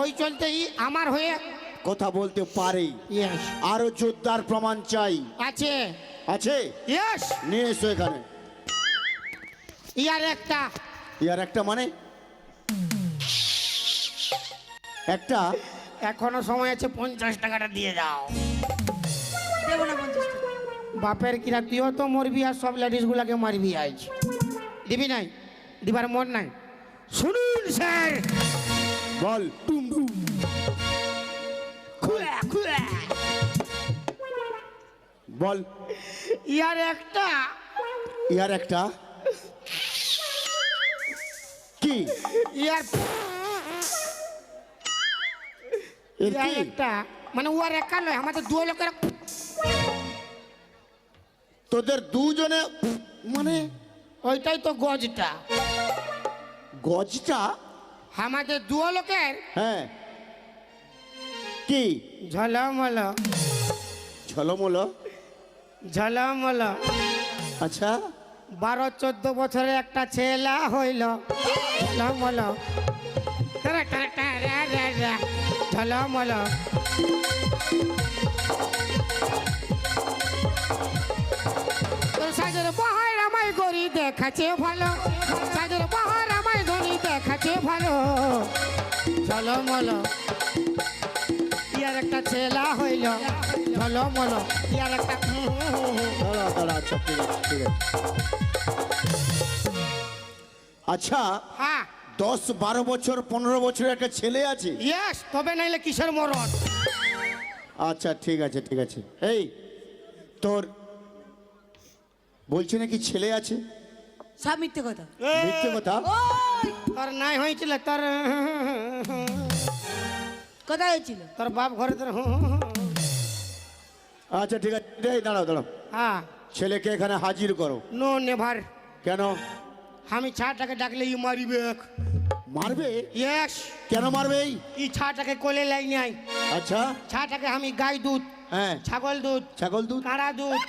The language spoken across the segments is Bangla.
ওই চলতেই আমার হয়ে কথা বলতে পারে। ইয়েস আরো যোদ্ধার প্রমাণ চাই। আছে আছে? ইয়েস নিয়ে এসো এখানে। ইয়ার একটা ইয়ার একটা মানে একটা এখনো সময় আছে 50 টাকাটা দিয়ে দাও। দেবো না 50 টাকা। বাপের কিরা তুইও তো মরবি আর সব লেডিস গুলাকে মারবি আজ। দিবি নাই? দিবার মন নাই? শুনুন স্যার, বল। খুলে খুলে বল। ইয়ার একটা ইয়ার একটা কি? ইয়ার এর ইয়ার কি? একটা মানে ওর একা নয়, আমাদের দুই লোকের তোদের দুজনে মানে ওইটাই তো গজটা। গজটা? আমাদের দুই লোকের হ্যাঁ কি? ঝলমল ঝলমল? ঝলমল আচ্ছা 12-14 বছরের একটা ছেলা হইল ঝলমল ঝলমল। সাজের বাহার আমায় গড়ি দেখাচ্ছে ভালো, সাজের বাহার আমায় গড়ি দেখাচ্ছে ভালো ঝলমল। ইয়ার একটা ছেলা হইল ঝলমল, ইয়ার একটা দাঁড়া দাঁড়া। আচ্ছা ঠিক আছে ঠিক আছে। আচ্ছা হ্যাঁ 10-12 বছর 15 বছরের একটা ছেলে আছে? ইয়েস, তবে নাইলে কিসের মরণ? আচ্ছা ঠিক আছে ঠিক আছে। এই তোর বলছি নাকি ছেলে আছে? সব মিথ্যে কথা। মিথ্যে কথা? ওই তোর নাই হয়েছিল তোর কোথায় হয়েছিল? তোর বাপ ঘরে তোর আচ্ছা ঠিক আছে। এই দাঁড়াও দাঁড়াও, হ্যাঁ ছেলেকে এখানে হাজির করো। No never. কেন আমি ছাটাকে ডাকলে ই মারিবে। মারবে? ইয়েস, কেন মারবে? এই ই ছাটাকে কোলে লাই নাই। আচ্ছা ছাটাকে আমি গাই দুধ, হ্যাঁ ছাগল দুধ, ছাগল দুধ, কাঁড়া দুধ,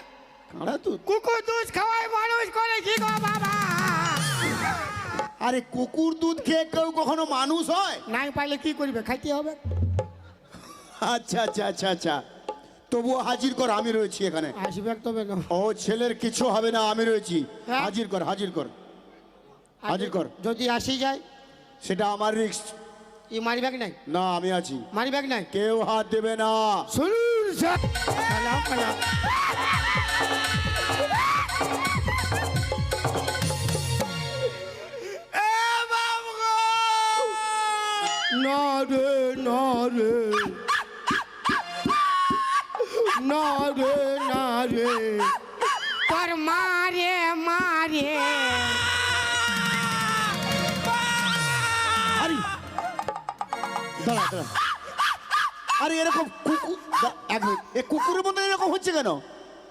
কাঁড়া দুধ। কুকুর দুধ খাওয়াই মানুষ করেছি গো বাবা। আরে কুকুর দুধ খেয়ে কেউ কখনো মানুষ হয়? নাই পাইলে কি করবে, খাইতে হবে। আচ্ছা আচ্ছা আচ্ছা আচ্ছা, তবুও হাজির কর, আমি রয়েছি এখানে। আসবে তবে না। ও ছেলের কিছু হবে না, আমি রয়েছি। হ্যাঁ? হাজির কর হাজির কর হাজির কর। যদি আসি যায় সেটা আমার রিস্ক। ই মারিবেক নাই, না আমি আছি, মারিবেক নাই। কেউ হাত দেবে না। শুনুন স্যার, হ্যালো হ্যালো না রে না রে না রে না রে তোর মারে মারে। আরে দাঁড়া দাঁড়া, আরে এরকম কুকুর, এক মিনিট, এ কুকুরের মতো এরকম হচ্ছে কেন?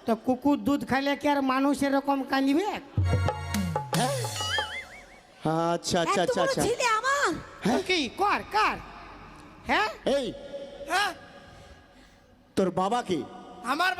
তো কুকুর দুধ খাইলে কি আর মানুষ এরকম কাঁদিবে? হ্যাঁ আচ্ছা আচ্ছা এত আচ্ছা বড় আচ্ছা। ছেলে আমার। কি কর কার? হ্যাঁ এই হ্যাঁ তোর বাবা কি? আমার